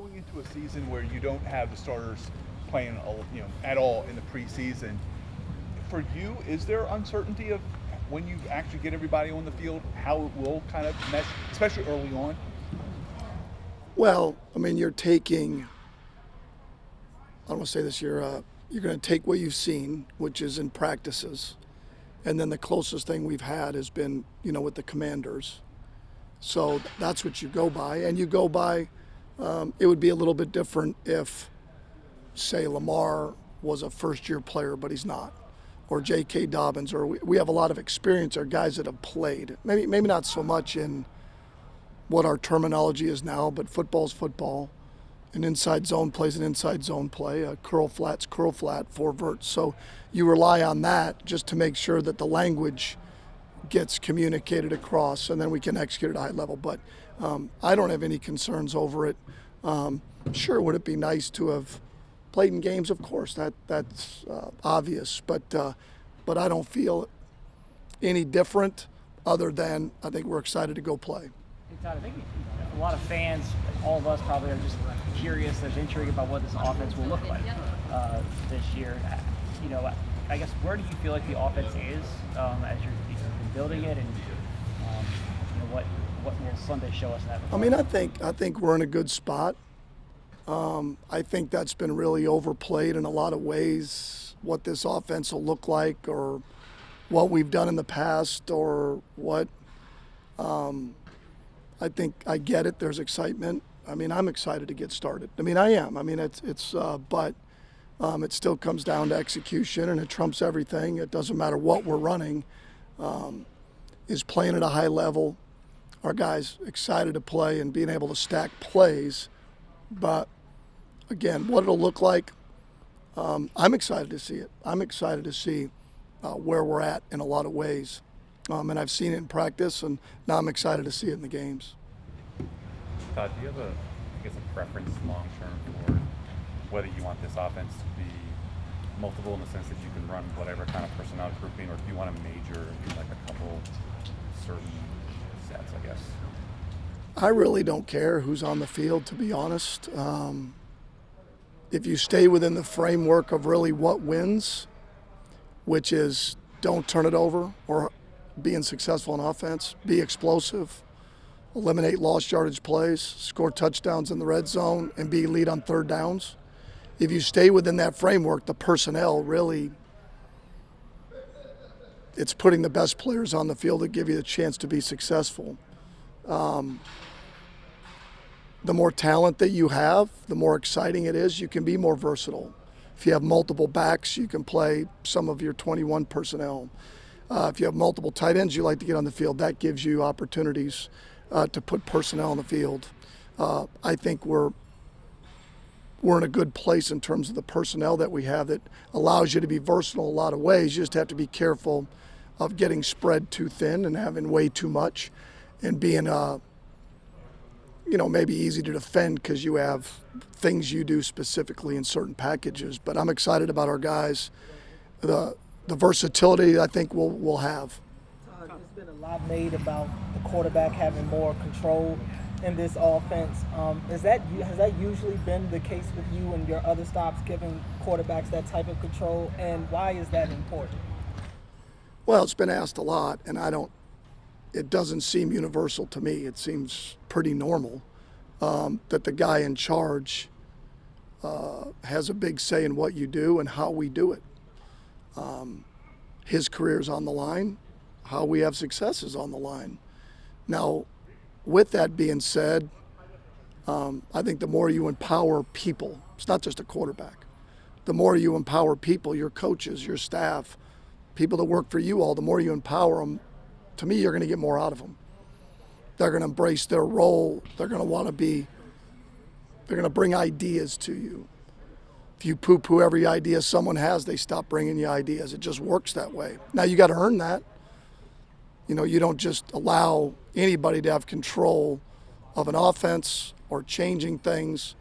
going into a season where you don't have the starters playing, at all in the preseason, for you, is there uncertainty of when you actually get everybody on the field, how it will kind of mesh, especially early on? Well, I mean, you're taking, I don't want to say this, you're going to take what you've seen, which is in practices, and then the closest thing we've had has been, with the Commanders. So that's what you go by, and you go by. It would be a little bit different if, say, Lamar was a first-year player, but he's not, or J.K. Dobbins, or we have a lot of experience, or guys that have played. Maybe not so much in what our terminology is now, but football's football. An inside zone plays an inside zone play. A curl flat's curl flat, four verts. So you rely on that just to make sure that the language gets communicated across, and then we can execute at a high level. But I don't have any concerns over it. Sure, would it be nice to have played in games? Of course, that's obvious. But I don't feel any different other than I think we're excited to go play. Hey, Todd, I think a lot of fans, all of us probably, are just curious and intrigued about what this offense will look like this year. I guess, where do you feel like the offense is as you've been building it, and what will Sunday show us in that regard? I mean, I think we're in a good spot. I think that's been really overplayed in a lot of ways, what this offense will look like, or what we've done in the past, or what. I think I get it. There's excitement. I mean, I'm excited to get started. I mean, I am. I mean, but it still comes down to execution, and it trumps everything. It doesn't matter what we're running. Is playing at a high level. Our guys excited to play and being able to stack plays. But again, what it'll look like, I'm excited to see it. I'm excited to see where we're at in a lot of ways. And I've seen it in practice, and now I'm excited to see it in the games. Todd, do you have a preference long term for whether you want this offense to be multiple in the sense that you can run whatever kind of personnel grouping, or do you want to major in like a couple certain sets, I guess? I really don't care who's on the field, to be honest. If you stay within the framework of really what wins, which is don't turn it over, or being successful in offense, be explosive, eliminate lost yardage plays, score touchdowns in the red zone, and be elite on third downs. If you stay within that framework, the personnel really, it's putting the best players on the field that give you the chance to be successful. The more talent that you have, the more exciting it is. You can be more versatile. If you have multiple backs, you can play some of your 21 personnel. If you have multiple tight ends you like to get on the field, that gives you opportunities to put personnel on the field. I think we're in a good place in terms of the personnel that we have that allows you to be versatile in a lot of ways. You just have to be careful of getting spread too thin and having way too much, and being maybe easy to defend because you have things you do specifically in certain packages. But I'm excited about our guys. The versatility I think we'll have. There's been a lot made about the quarterback having more control in this offense. Has that usually been the case with you and your other stops, giving quarterbacks that type of control, and why is that important? Well, it's been asked a lot, and it doesn't seem universal to me. It seems pretty normal that the guy in charge has a big say in what you do and how we do it. His career's on the line. How we have success is on the line. Now, with that being said, I think the more you empower people, it's not just a quarterback, the more you empower people, your coaches, your staff, people that work for you all, the more you empower them, to me, you're going to get more out of them. They're going to embrace their role. They're going to bring ideas to you. If you poo-poo every idea someone has, they stop bringing you ideas. It just works that way. Now, you got to earn that. You don't just allow anybody to have control of an offense or changing things,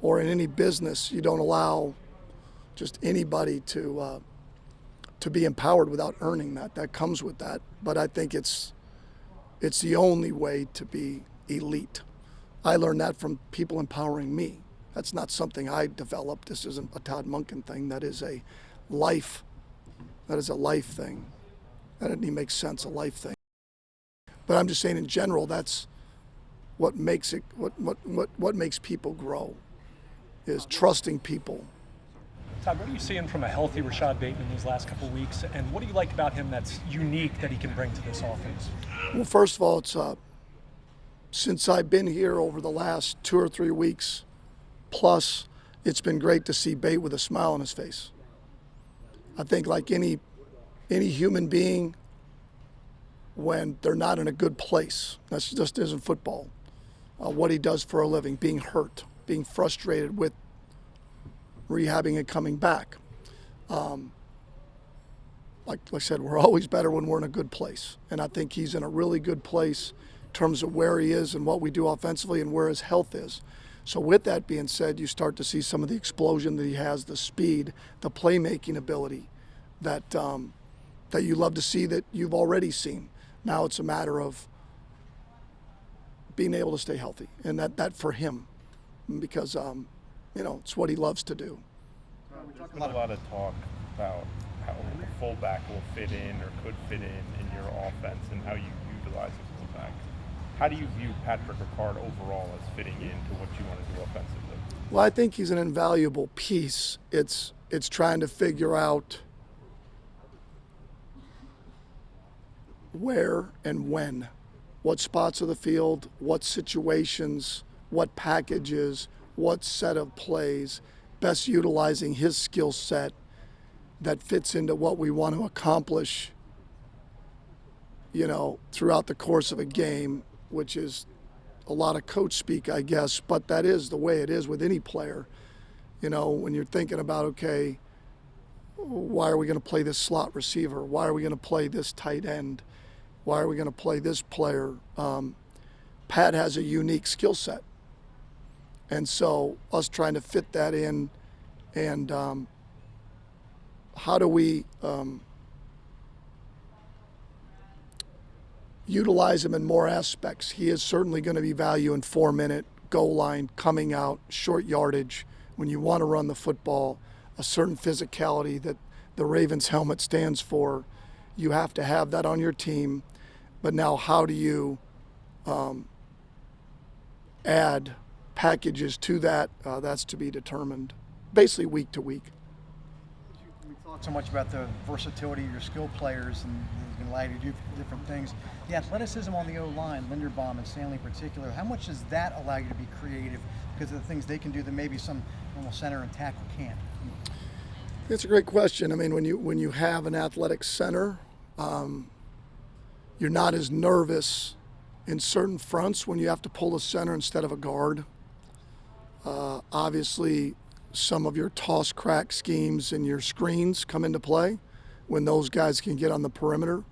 or in any business, you don't allow just anybody to be empowered without earning that. That comes with that. But I think it's the only way to be elite. I learned that from people empowering me. That's not something I developed. This isn't a Todd Monken thing. That is a life. That is a life thing. That didn't even make sense, a life thing. But I'm just saying in general, that's what makes it, what makes people grow, is trusting people. Todd, what are you seeing from a healthy Rashod Bateman these last couple of weeks, and what do you like about him that's unique that he can bring to this offense? Well, first of all, it's since I've been here over the last 2 or 3 weeks, plus it's been great to see Bate with a smile on his face. I think like any human being, when they're not in a good place, that just isn't football. What he does for a living, being hurt, being frustrated with rehabbing and coming back. Like I said, we're always better when we're in a good place. And I think he's in a really good place in terms of where he is and what we do offensively and where his health is. So with that being said, you start to see some of the explosion that he has, the speed, the playmaking ability that that you love to see, that you've already seen. Now it's a matter of being able to stay healthy, and that for him, because it's what he loves to do. There's been a lot of talk about how a fullback will fit in or could fit in your offense and how you utilize a fullback. How do you view Patrick Ricard overall as fitting into what you want to do offensively? Well, I think he's an invaluable piece. It's trying to figure out where and when, what spots of the field, what situations, what packages, what set of plays, best utilizing his skill set that fits into what we want to accomplish, throughout the course of a game, which is a lot of coach speak, I guess, but that is the way it is with any player. When you're thinking about, okay, why are we going to play this slot receiver? Why are we going to play this tight end? Why are we going to play this player? Pat has a unique skill set. And so us trying to fit that in, and how do we utilize him in more aspects? He is certainly going to be value in 4-minute, goal line, coming out, short yardage, when you want to run the football, a certain physicality that the Ravens helmet stands for. You have to have that on your team. But now how do you add packages to that? That's to be determined, basically week to week. We talked so much about the versatility of your skill players and can allow you to do different things. The athleticism on the O-line, Linderbaum and Stanley in particular, how much does that allow you to be creative because of the things they can do that maybe some normal center and tackle can't? It's a great question. I mean, when you have an athletic center, you're not as nervous in certain fronts when you have to pull a center instead of a guard. Obviously, some of your toss crack schemes and your screens come into play when those guys can get on the perimeter.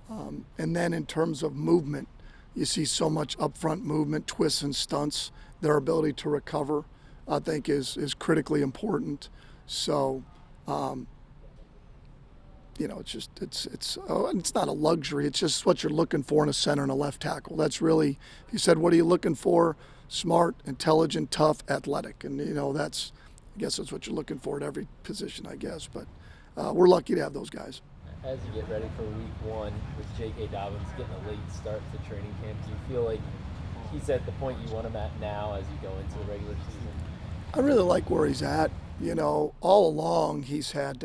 And then in terms of movement, you see so much upfront movement, twists and stunts. Their ability to recover, I think, is critically important. So, it's not a luxury. It's just what you're looking for in a center and a left tackle. That's really, if you said, what are you looking for? Smart, intelligent, tough, athletic. And, I guess that's what you're looking for at every position, I guess. But we're lucky to have those guys. As you get ready for week 1 with J.K. Dobbins getting a late start to training camp, do you feel like he's at the point you want him at now as you go into the regular season? I really like where he's at. All along he's had,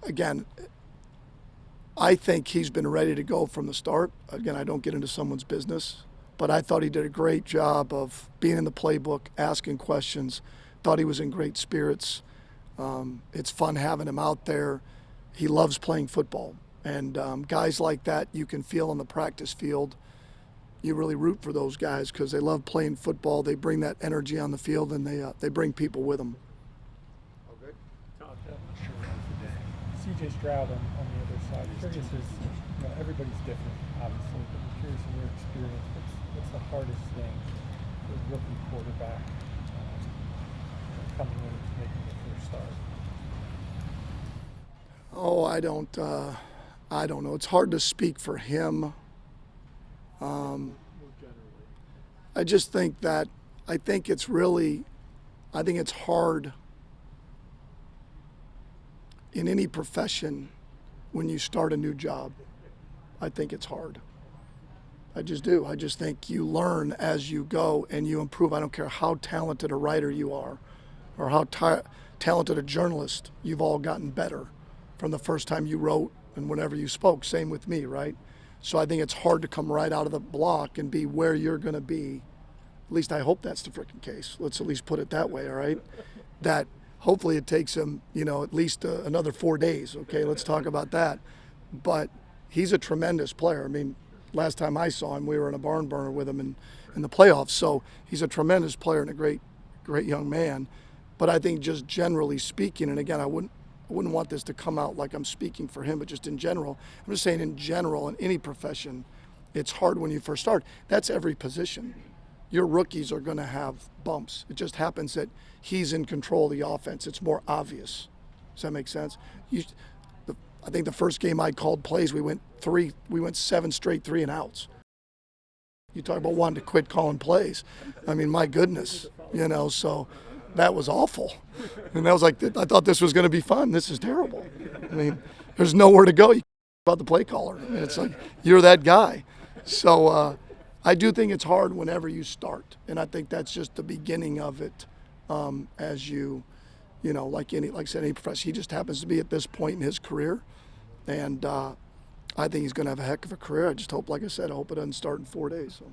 again, I think he's been ready to go from the start. Again, I don't get into someone's business, but I thought he did a great job of being in the playbook, asking questions, thought he was in great spirits. It's fun having him out there. He loves playing football. And guys like that you can feel on the practice field. You really root for those guys because they love playing football. They bring that energy on the field, and they bring people with them. CJ Stroud on the other side. Curious is, everybody's different, obviously, but I'm curious in your experience, what's the hardest thing for a rookie quarterback coming in and making the first start? Oh, I don't know. It's hard to speak for him. I just think that I think it's hard in any profession when you start a new job. I think it's hard. I just do. I just think you learn as you go and you improve. I don't care how talented a writer you are or how talented a journalist. You've all gotten better from the first time you wrote and whenever you spoke. Same with me, right? So I think it's hard to come right out of the block and be where you're going to be. At least I hope that's the freaking case. Let's at least put it that way, all right? That hopefully it takes him, at least another 4 days, okay? Let's talk about that. But he's a tremendous player. I mean, last time I saw him, we were in a barn burner with him in the playoffs. So he's a tremendous player and a great young man. But I think just generally speaking, and again, I wouldn't want this to come out like I'm speaking for him, but just in general, I'm just saying in general, in any profession, it's hard when you first start. That's every position. Your rookies are going to have bumps. It just happens that he's in control of the offense. It's more obvious. Does that make sense? I think the first game I called plays, we went 7 straight 3-and-outs. You talk about wanting to quit calling plays. I mean, my goodness, so that was awful. And I was like, I thought this was going to be fun. This is terrible. I mean, there's nowhere to go. You about the play caller. I mean, it's like, you're that guy. So I do think it's hard whenever you start. And I think that's just the beginning of it as you, like I said, any profession. He just happens to be at this point in his career. And I think he's going to have a heck of a career. I just hope, like I said, I hope it doesn't start in 4 days. So.